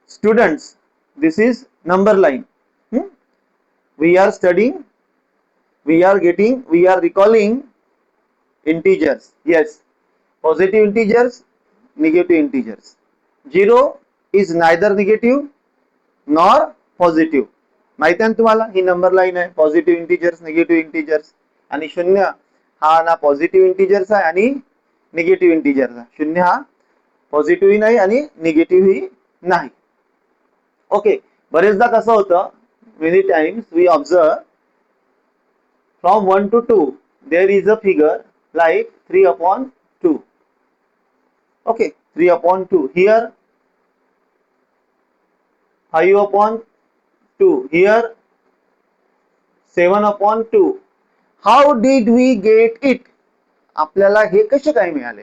Students, this is number line. We are studying, we are recalling integers. Yes, positive integers, negative integers. 0 is neither negative nor positive. माहिती आहे तुम्हाला ही number line आहे. Positive integers, negative integers. आणि 0 हा ना positive integers आहे आणि negative integers आहे. 0 हा पॉझिटिव्ह नाही आणि निगेटिव्ह ही नाही. ओके, बरेचदा कसं होतं, many times we observe from 1 to 2 there is a figure like 3/2. Okay, 3/2 here, 5/2 here, 7/2. How did we get it? आपल्याला हे कसे काय मिळाले?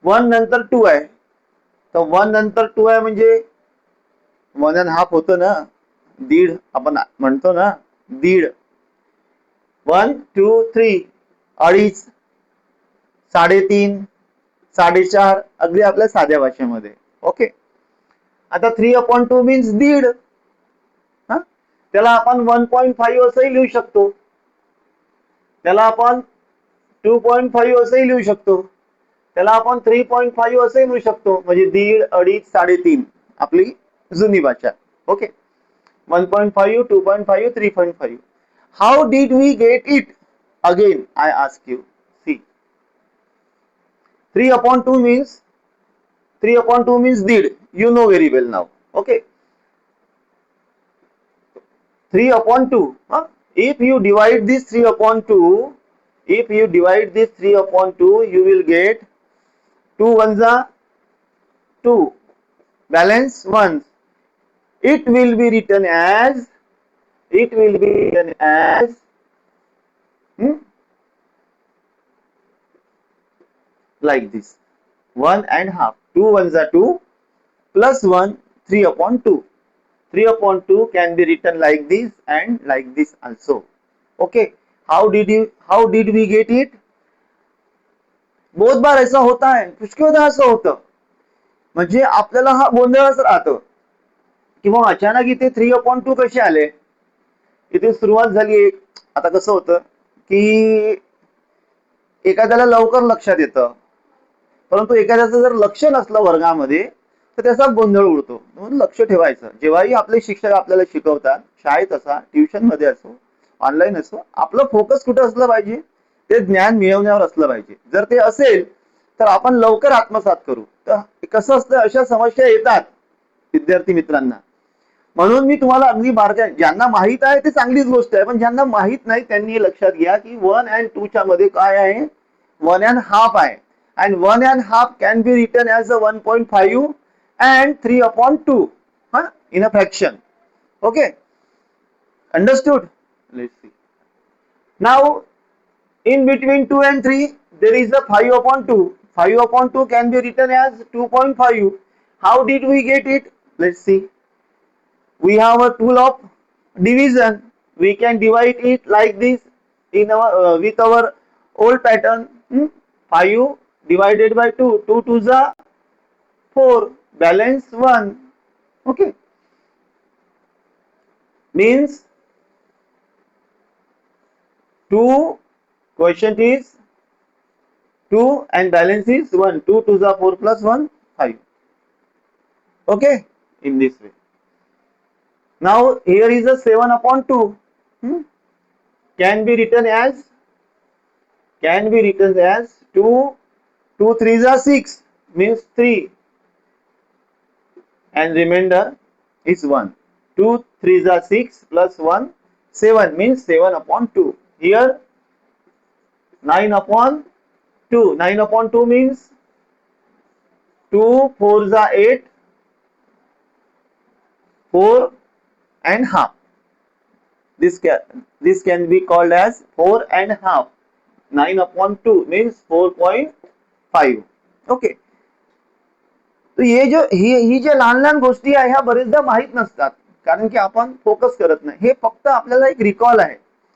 1 नंतर 2 आहे, तर 1 नंतर 2 आहे म्हणजे 1.5 होतं ना, दीड आपण म्हणतो ना, दीड. 1 2 3 अडीच, 3.5, 4.5 अगदी आपल्या साध्या भाषेमध्ये. ओके, आता 3/2 मीन्स दीड. त्याला आपण 1.5 असंही लिहू शकतो, त्याला आपण 2.5 असंही लिहू शकतो, त्याला आपण 3.5 असंही लिहू शकतो. म्हणजे दीड, अडीच, 3.5 आपली जुनी भाषा. Okay, 1.5, 2.5, 3.5. How did we get it? Again I ask you. See, 3/2 means did. You know very well now. Okay, 3/2. If you divide this 3/2, you will get 2 ones are 2, balance 1. It will be written as like this, 1.5. 2 ones are 2 plus 1, 3/2. 3/2 can be written like this and like this also. Okay, how did we get it? बहुत बार ऐसा होता है, पुष्कळदा असं होतं. म्हणजे आपल्याला हा गोंधळच राहतो की मग अचानक इथे 3/2 कसे आले. इथे सुरुवात झाली. आता कसं होतं की एखाद्याला लवकर लक्षात येतं, परंतु एखाद्याचं जर लक्ष नसलं वर्गामध्ये तर त्याचा गोंधळ उडतो. म्हणून लक्ष ठेवायचं. जेव्हाही आपले शिक्षक आपल्याला शिकवतात, शाळेत असा, ट्युशन मध्ये असो, ऑनलाईन असो, आपलं फोकस कुठं असलं पाहिजे, ते ज्ञान मिळवण्यावर असलं पाहिजे. जर ते असेल तर आपण लवकर आत्मसात करू. तर कसं असतं, अशा समस्या येतात विद्यार्थी मित्रांना. म्हणून मी तुम्हाला अगदी बारकाईने, ज्यांना माहित आहे ते चांगलीच गोष्ट आहे, पण ज्यांना माहित नाही त्यांनी लक्षात घ्या की 1 and 2 च्या मध्ये काय आहे, 1.5 आहे. And 1.5 can be written as a 1.5 and 3/2 in a fraction. Okay, understood? Let's see. Now in between 2 and 3 there is a 5/2. 5/2 can be written as 2.5. How did we get it? Let's see. We have a tool of division. We can divide it like this in our with our old pattern. 5 divided by 2, 2 2s are 4, balance 1. Okay, means 2, quotient is 2 and balance is 1. 2 2s are 4 plus 1, 5. Okay, in this way. Now here is a 7/2. Can be written as 2 2 3s are 6, means 3, and remainder is 1. 2 3s are 6 plus 1, 7, means 7/2. Here 9/2. 9/2 means 2 4s are 8, 4.5. This can be called as 4.5. 9/2 means 4.5. Okay, तर ही जे लहान लहान गोष्टी आहे ह्या बरेचदा माहित नसतात, कारण की आपण फोकस करत नाही. हे फक्त आपल्याला एक रिकॉल आहे,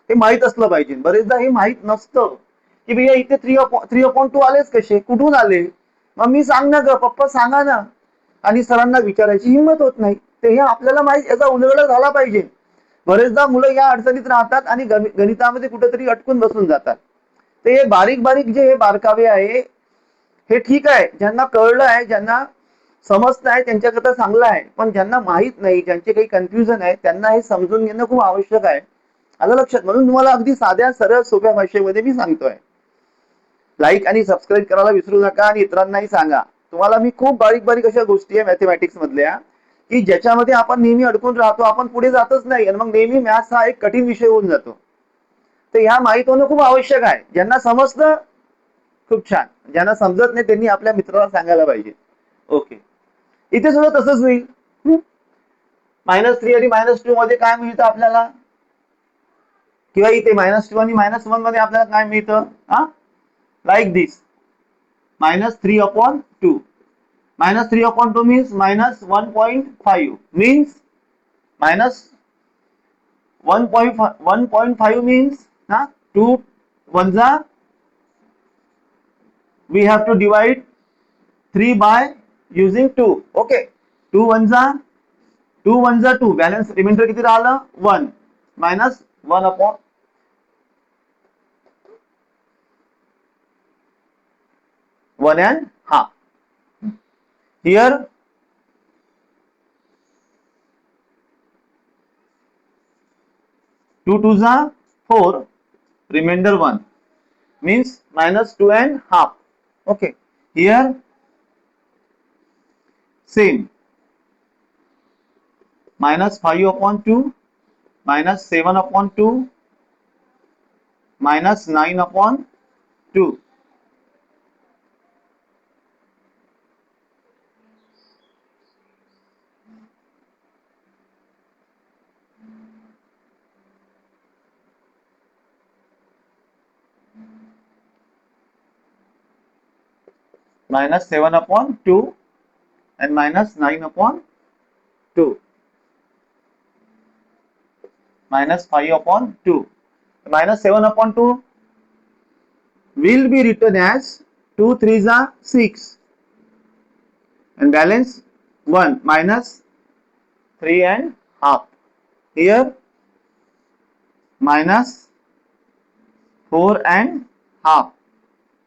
हे माहित असलं पाहिजे. बरेचदा हे माहित नसतं की भैया इथे 3/2 आलेच कसे, कुठून आले. मग मी सांग ना ग पप्पा, सांगा ना. आणि सरांना विचारायची हिंमत होत नाही. ते हे आपल्याला माहित, याचा उलगडा झाला पाहिजे. बरेचदा मुलं या अडचणीत राहतात आणि गणितामध्ये कुठेतरी अटकून बसून जातात. ते हे बारीक बारीक जे हे बारकावे आहे हे ठीक आहे, ज्यांना कळलं आहे, ज्यांना समजत आहे त्यांच्याकरता चांगलं आहे, पण ज्यांना माहित नाही, ज्यांचे काही कन्फ्युजन आहे, त्यांना हे समजून घेणं खूप आवश्यक आहे. आलं लक्षात? म्हणून तुम्हाला अगदी साध्या सरळ सोप्या भाषेमध्ये मी सांगतोय. लाईक आणि सबस्क्राईब करायला विसरू नका आणि इतरांनाही सांगा. तुम्हाला मी खूप बारीक बारीक अशा गोष्टी आहे मॅथमॅटिक्स मधल्या की ज्याच्यामध्ये आपण नेहमी अडकून राहतो, आपण पुढे जातच नाही आणि मग नेहमी मॅथ्स हा एक कठीण विषय होऊन जातो. तर ह्या माहित होणं खूप आवश्यक आहे. ज्यांना समजतं खूप छान, ज्यांना समजत नाही त्यांनी आपल्या मित्राला सांगायला पाहिजे. ओके, इथे सुद्धा तसंच होईल. -3 आणि -2 मध्ये काय मिळतं आपल्याला, किंवा इथे -2 आणि -1 मध्ये आपल्याला काय मिळतं, like this -3/2. -3/2 means -1.5 means -1.5 means 2 1 we have to divide 3 by using 2. okay, 2 1 2 balance reminder किती राहिलं 1 -1 upon 1.5. here 2 2 4 remainder 1 means -2.5. okay, here same -5/2 -7/2 -9/2. -7/2 and -9/2 -5/2. -7/2 will be written as 2 3 6 and balance 1 -3.5. here -4.5.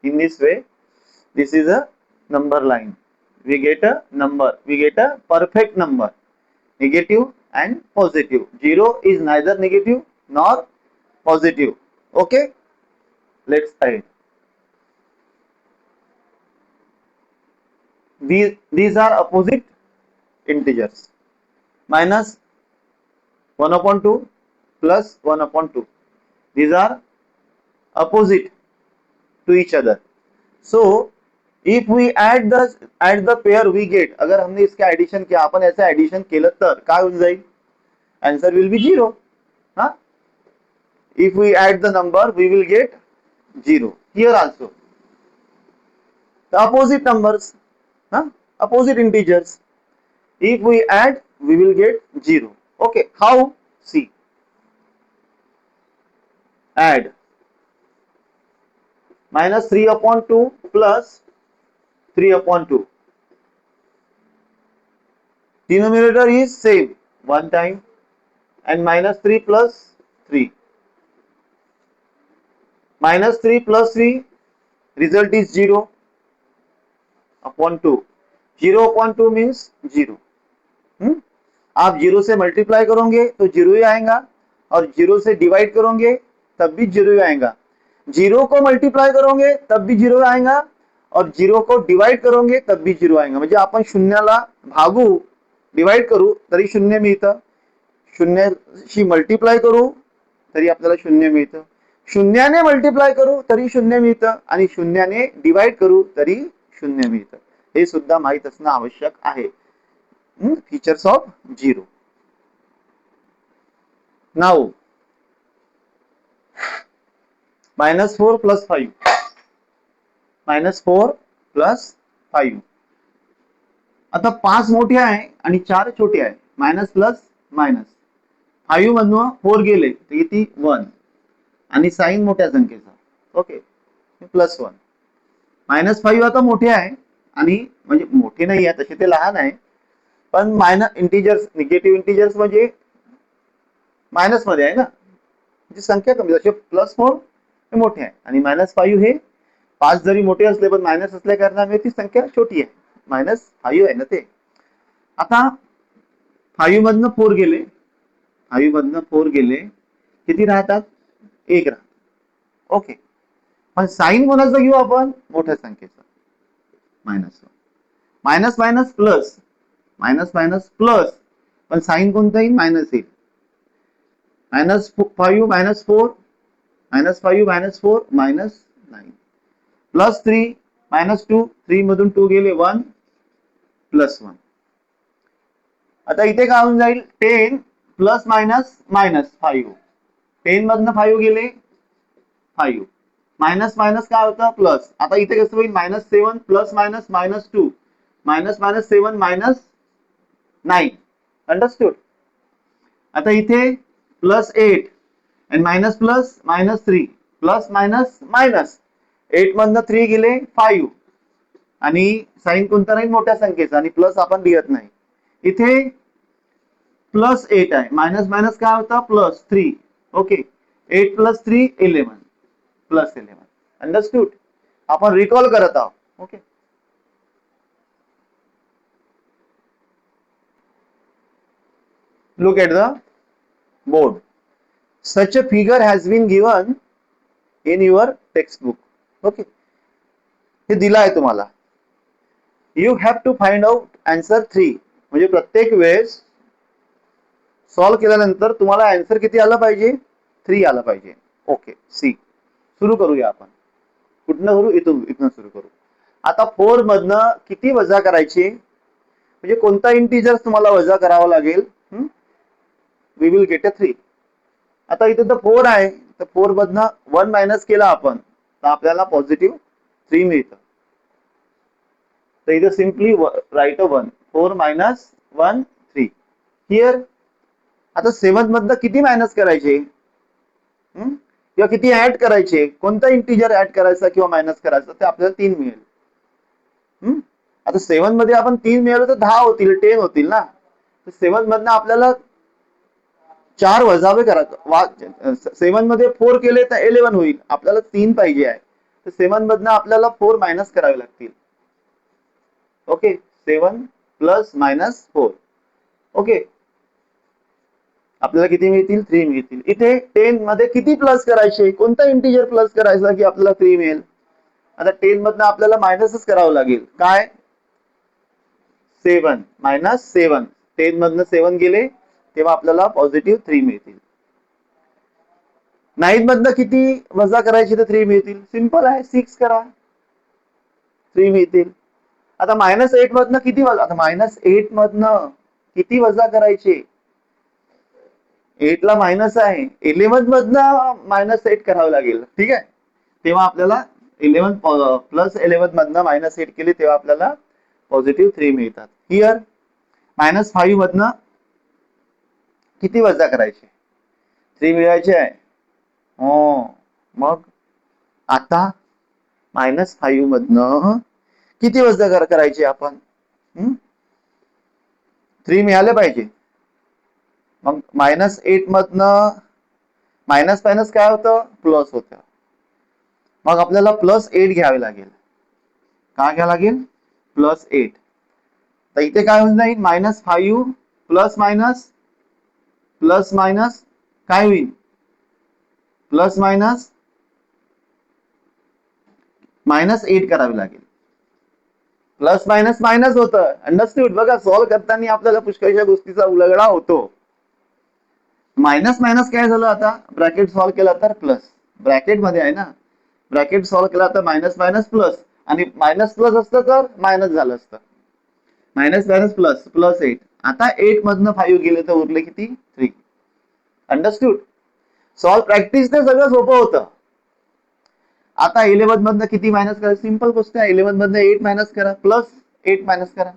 in this way this is a number line. We get a number, we get a perfect number, negative and positive. 0 is neither negative nor positive. okay, let's add. These are opposite integers. -1/2 plus 1/2. These are opposite to each other. So if we add the pair we get, अगर हमने इसका addition KIA, आपण याचा addition केलं तर काय होऊन जाईल, answer will be 0. if we add the number we will get 0 here also. the opposite numbers, opposite integers, if we add we will get 0. okay, how? see, add -3/2 plus 3/2. denominator is same, one time, and -3 plus 3. -3 plus 3 result is 0/2. 0/2 means 0. आप 0 से multiply करोगे तो 0 ही आएगा, और 0 से divide करोगे तब भी 0 ही आएगा. 0 को मल्टीप्लाई करोगे तब भी 0 आएगा, और 0 को डिवाइड करोगे तब भी 0 आएगा. म्हणजे आपण शून्याला भागू, डिवाइड करू तरी 0 मिळतं, शून्याशी मल्टीप्लाय करू तरी आपल्याला 0 मिळतं, शून्याने मल्टीप्लाय करू तरी 0 मिळतं, आणि शून्याने डिवाइड करू तरी 0 मिळतं. हे सुद्धा माहित असणं आवश्यक आहे. features of 0. now -4 plus 5, -4 plus 5. आता 5 मोठे आहे आणि 4 छोटे आहे, मायनस प्लस मायनस. 5 मधून 4 गेले तर किती 1, आणि साइन मोठ्या संख्येचा. ओके, +1. -5 आता मोठे आहे, आणि म्हणजे मोठे नाही आहे तसे ते लहान आहे, पण मायनस इंटिजर्स, निगेटिव्ह इंटिजर्स म्हणजे मायनस मध्ये आहे ना, जी संख्या कमी, जसे +4 हे मोठे आहे आणि -5 हे 5 जरी मोठे असले पण मायनस असल्या कारणाने ती संख्या छोटी आहे, -5 आहे ना ते. आता 5 मधनं 4 गेले, 5 मधनं 4 गेले, किती राहतात? 1 राहतात. ओके, पण साईन कोणाचं घेऊ आपण? मोठ्या संख्येचं, minus. Minus minus plus, minus minus plus, पण साईन कोणता येईल? मायनस येईल. -5 -4, -5 -4 -9, +3 -2, 3 मधून 2 गेले 1 +1. आता इथे काय होऊन जाईल? 10 प्लस मायनस -5, 10 मधनं 5 गेले 5, मायनस मायनस काय होतं? प्लस. आता इथे कसं होईल? -7 प्लस मायनस -2, -7 -9. अंडरस्टूड? आता इथे +8 आणि minus plus -3, plus minus minus, 8 मधनं 3 गेले 5 आणि साईन कोणता राहील? मोठ्या संख्येचा, आणि प्लस आपण लिहत नाही. इथे +8 आहे, मायनस मायनस काय होता? +3. ओके, 8 + 3 11 +11. अंडरस्टूड? आपण रिकॉल करत आहोत. Okay, look at the board. Such a figure has been given in your textbook. Okay, हे दिलं आहे तुम्हाला. You have to find out answer 3. म्हणजे प्रत्येक वेळेस सॉल्व्ह केल्यानंतर तुम्हाला आन्सर किती आला पाहिजे? 3 आला पाहिजे. Okay, see. सुरू करूया आपण. कुठनं करू? इथून सुरू करू. आता 4 मधनं किती वजा करायचे? म्हणजे कोणता इंटिजर तुम्हाला वजा करावा लागेल? We will get a 3. आता इथे तर 4 आहे, तर 4 मधनं 1 मायनस केला आपण तर आपल्याला पॉझिटिव्ह 3 मिळतं. तर इथे simply right a 1. 4 minus 1 3 here. आता 7 मधनं किती मायनस करायचे किंवा किती ऍड करायचे? कोणता इंटिजर ऍड करायचा किंवा मायनस करायचा? ते आपल्याला 3 मिळेल. आता 7 मध्ये आपण 3 मिळालं तर 10 होतील, 10 होतील ना. तर 7 मधनं आपल्याला 4 वजावे करायचं. 7 मध्ये 4 केले तर 11 होईल, आपल्याला 3 पाहिजे आहे, तर 7 मधनं आपल्याला 4 मायनस करावे लागतील. Okay, 7 plus minus 4. ओके, आपल्याला किती मिळतील? 3 मिळतील. इथे 10 मध्ये किती प्लस करायचे? कोणता इंटिजर प्लस करायचा की आपल्याला 3 मिळेल? आता 10 मधनं आपल्याला मायनसच करावं लागेल. काय? 7 मायनस 7. 10 मधनं 7 गेले तेव्हा आपल्याला पॉझिटिव्ह 3 मिळतील. 9 मधनं किती वजा करायचे तर 3 मिळतील? सिंपल आहे, 6 करा, 3 मिळतील. आता -8 मधनं किती वजा? आता -8 मधनं किती वजा करायचे? 8 ला मायनस आहे, 11 मधनं -8 करावं लागेल. ठीक आहे, तेव्हा आपल्याला 11 प्लस 11 मधनं -8 केले तेव्हा आपल्याला पॉझिटिव्ह 3 मिळतात. हिअर -5 मधनं किती वजा करायचे? 3 मिळवायचे आहे. हो, मग आता -5 मधनं किती वजा करायचे आपण? 3 मिळाले पाहिजे. मग -8 मधनं मायनस मायनस काय होतं? प्लस होतं. मग आपल्याला +8 घ्यावे लागेल. काय घ्यावं लागेल? +8. तर इथे काय होऊन जाईल? -5 प्लस मायनस काय होईल? प्लस मायनस -8 करावे लागेल. प्लस मायनस मायनस होतं. अंडरस्टूड? बघा, सॉल्व्ह करताना आपल्याला पुष्कळशा गोष्टीचा उलगडा होतो. मायनस मायनस काय झालं? आता ब्रॅकेट सॉल्व्ह केला तर प्लस, ब्रॅकेट मध्ये आहे ना, ब्रॅकेट सॉल्व्ह केला तर मायनस मायनस प्लस, आणि मायनस प्लस असतं तर मायनस झालं असतं. Minus minus plus, +8. आता 8 मधनं 5 गेले तर उरले किती? 3. अंडरस्टूड? सॉल्व्ह प्रॅक्टिसने सगळं सोपं होतं. आता 11 मधनं किती मायनस करा? सिंपल गोष्ट आहे, 11 मधनं 8 मायनस करा, +8 मायनस करा,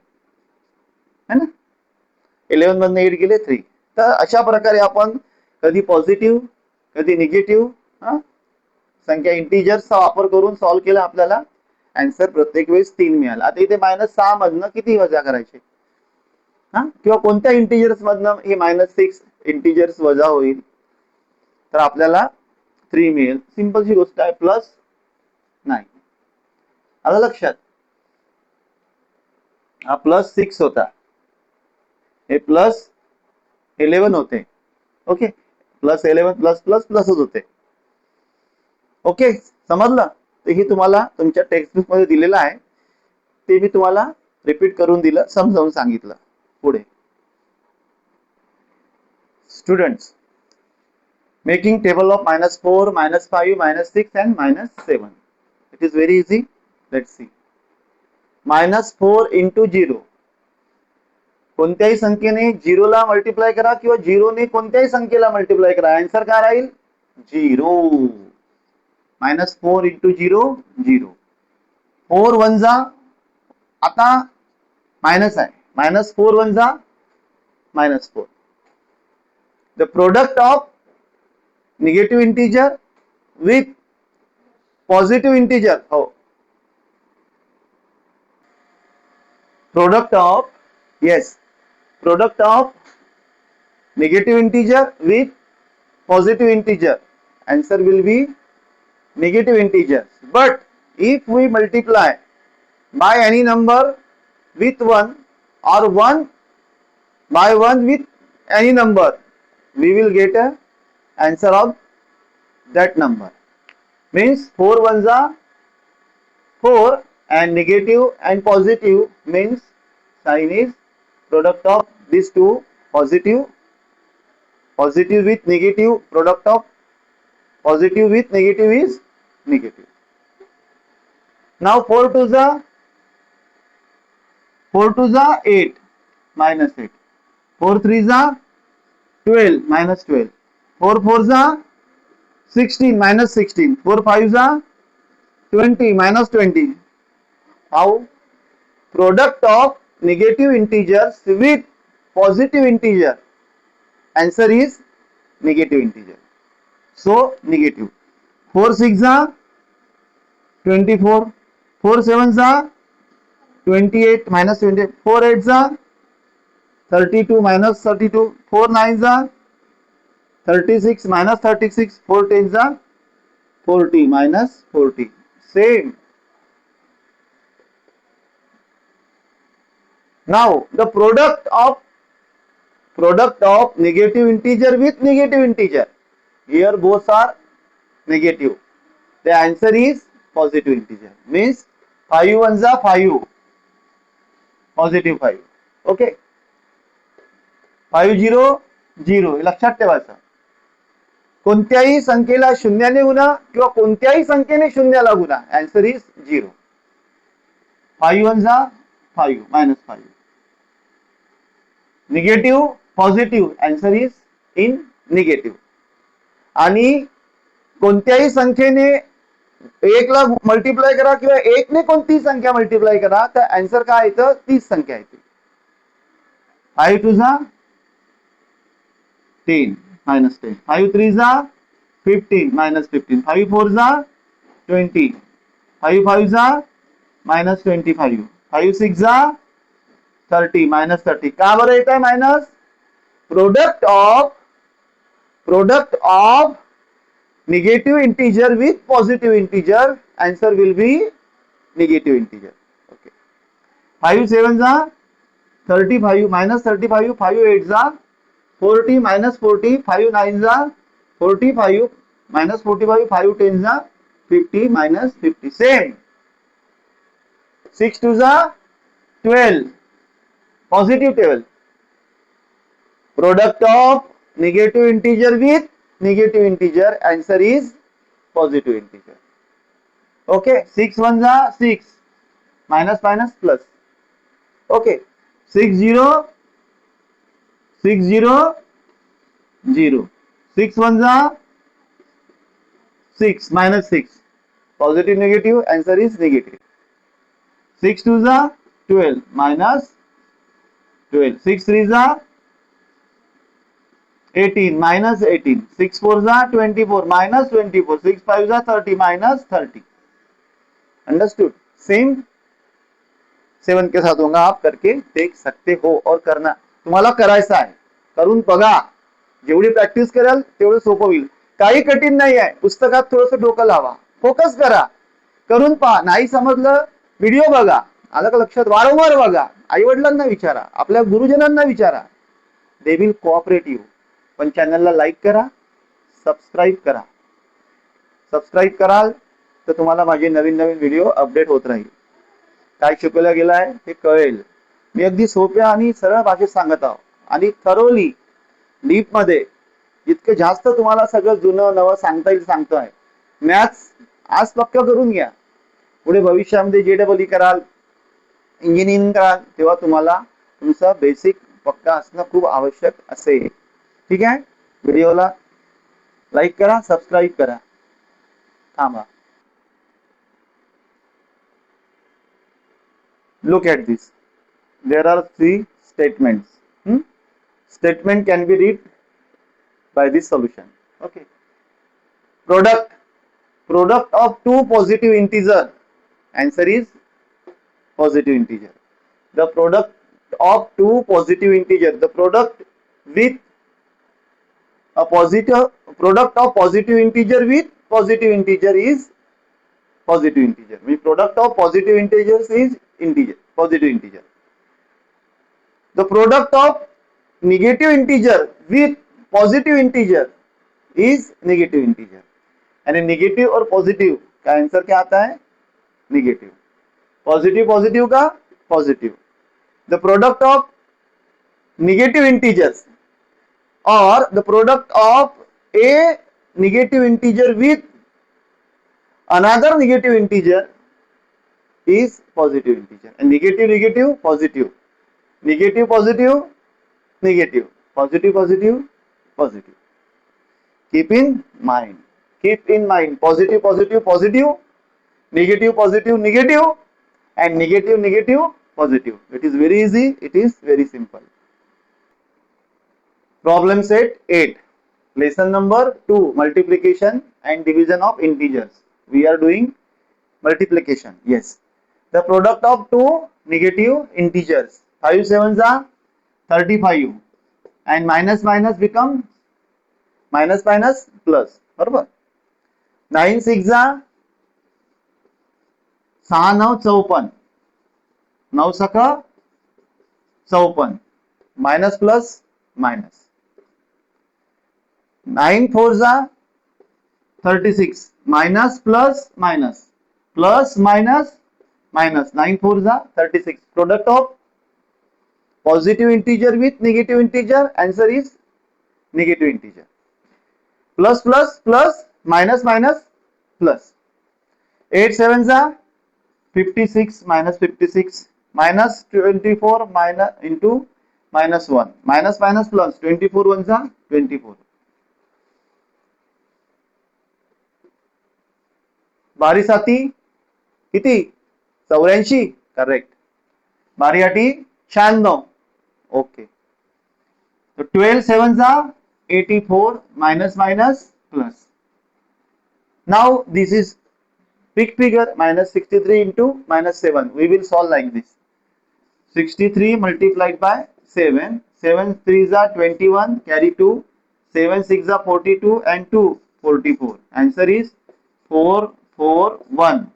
है ना. 11 मधनं 8 गेले 3. तर अशा प्रकारे आपण कधी पॉझिटिव्ह कधी निगेटिव्ह संख्या इंटिजर्सचा वापर करून सॉल्व्ह केला, आपल्याला आन्सर प्रत्येक वेळेस 3 मिळाला. आता इथे -6 मधनं किती वजा करायचे? किंवा कोणत्या इंटिजर्स मधनं हे -6 इंटिजर्स वजा होईल तर आपल्याला 3 मिळेल. सिंपलची गोष्ट आहे. +9 आलं लक्षात. हा +6 होता, हे +11 होते. ओके, +11 प्लस प्लस प्लसच होते. ओके, समजलं. तर हे तुम्हाला तुमच्या टेक्स्टबुक मध्ये दिलेलं आहे, ते मी तुम्हाला रिपीट करून दिलं, समजावून सांगितलं. पुढे students, making table of -4, -5, -6 and -7. It is very easy. Let's see. -4 into 0. कोणत्याही संख्येने 0 ला मल्टिप्लाय करा किंवा 0 ने कोणत्याही संख्येला मल्टिप्लाय करा, आन्सर काय राहील? 0. -4 into 0, 0. 4 1 जा, आता मायनस आहे, -4 1 जा -4. The product of negative integer with positive integer. Oh, product of, yes, product of negative integer with positive integer, answer will be negative integers. But if we multiply by any number with 1 or 1 by 1 with any number, we will get a answer of that number. Means 4 1s are 4 and negative and positive means sign is product of these two, positive with negative, product of positive with negative is negative. Now 4 2s are 8 -8. 4 3s are 12 -12. 4 4s are 16 -16. 4 5s are 20 -20. How? Product of negative integers with positive integer, answer is negative integer. So negative. 4 6 are 24. 4 7s are 28 -28. 4 8s are 32 -32. 4 9s are 36 -36. 4 10s are 40 -40. Same. Now the product of negative integer with negative integer. Here both are negative. The answer is positive integer. Means 5 1s are 5. Positive 5. Okay. 5 0 0. लक्षात ठेवायचं. कोणत्याही संख्येला शून्याने गुणा किंवा कोणत्याही संख्येने शून्याला गुणा, answer is 0. 5 1s are 5 -5. Negative positive, answer is in negative. आणि कोणत्याही संख्येने 1 ला मल्टिप्लाय करा किंवा 1 ने कोणतीही संख्या मल्टिप्लाय करा तर आन्सर काय येतं? तीच संख्या येते. 5 2s are 10 -10. 5 3s are 15 -15. 5 4s are 20. 5 5s are -25. 5 6s are 30 -30. का बरं येत आहे minus? Product of negative integer with positive integer, answer will be negative integer. Okay. 5 7s are 35 -35. 5 8s are 40 -40. 5 9s are 45 -45. 5 10s are 50 -50. Same. 6 2s are 12. Positive table. Product of negative integer with negative integer, answer is positive integer. Okay. 6 1s are 6. Minus minus plus. Okay. 6 0 6 0 0. 6 1s are 6 -6. Positive negative, answer is negative. 6 2s are 12 minus 12. 6 3s are 18 minus 18. 6 4s are 24 minus 24. 6 5s are 30 minus 30. Understood? Same 7 के साथ होगा, आप करके देख सकते हो और करना तुम्हाला करायचं आहे, करून बघा. जेवढी प्रॅक्टिस कराल तेवढं सोपं होईल. काही कठीण नाही आहे. पुस्तकात थोडंसं डोकं लावा, फोकस करा, करून पहा. नाही समजलं व्हिडिओ बघा, आलं का लक्षात? वारंवार बघा, आई वडिलांना विचारा, आपल्या गुरुजनांना विचारा. They will cooperate you. पण चॅनलला लाईक करा, सबस्क्राईब करा. सबस्क्राईब कराल तर तुम्हाला माझे नवीन नवीन व्हिडिओ अपडेट होत राहील. काय शिकवलं गेलं आहे हे कळेल. मी अगदी सोप्या आणि सरळ भाषेत सांगत आहो आणि थरोली डीप मध्ये. जितके जास्त तुम्हाला सगळं जुनं नवं सांगता येईल सांगतोय. मॅथ्स आज पक्क करून घ्या. पुढे भविष्यामध्ये JEE कराल, इंजिनिअरिंग कराल, तेव्हा तुम्हाला तुमचा बेसिक पक्का असणं खूप आवश्यक असेल. ठीक आहे. व्हिडिओला लाईक करा, सबस्क्राईब करा. थांबा. Look at this. There are three statements. Statement can be read by this solution. Okay. Product of two positive integer. Answer is positive integer. The product of two positive integer. The product with a positive product of positive integer with positive integer is positive integer. The product of positive integers is integer, positive integer. The product of negative integer with positive integer is negative integer. यानी negative और positive का answer क्या आता है? Negative. Positive positive का positive. The product of negative integers or the product of a negative integer with another negative integer is positive integer. And negative negative positive, negative positive negative, positive positive positive. Keep in mind, positive positive positive, negative positive negative, and negative negative positive. It is very easy, it is very simple. Problem set 8. Lesson number 2. Multiplication and division of integers. We are doing multiplication. Yes. The product of two negative integers. 5 sevens are 35. And minus minus becomes minus minus plus. बरोबर. 9 6 are 6 9 54. 9 सका 54. Minus plus minus. 9 4s are 36. Minus plus minus. Plus minus minus. 9 4s are 36. Product of positive integer with negative integer. Answer is negative integer. Plus plus plus minus minus plus. 8 sevens are 56 minus 56. Minus 24 minus into minus 1. Minus minus plus. 24 ones are 24. बारी साती किती? 84. Correct. बारी आठी 96. Okay. So 12 sevens are 84 minus minus plus. Now this is big figure minus 63 into minus 7. We will solve like this. 63 multiplied by 7. 7 3s are 21. Carry 2. 7 6 are 42 and 2 44. Answer is 4 4 1.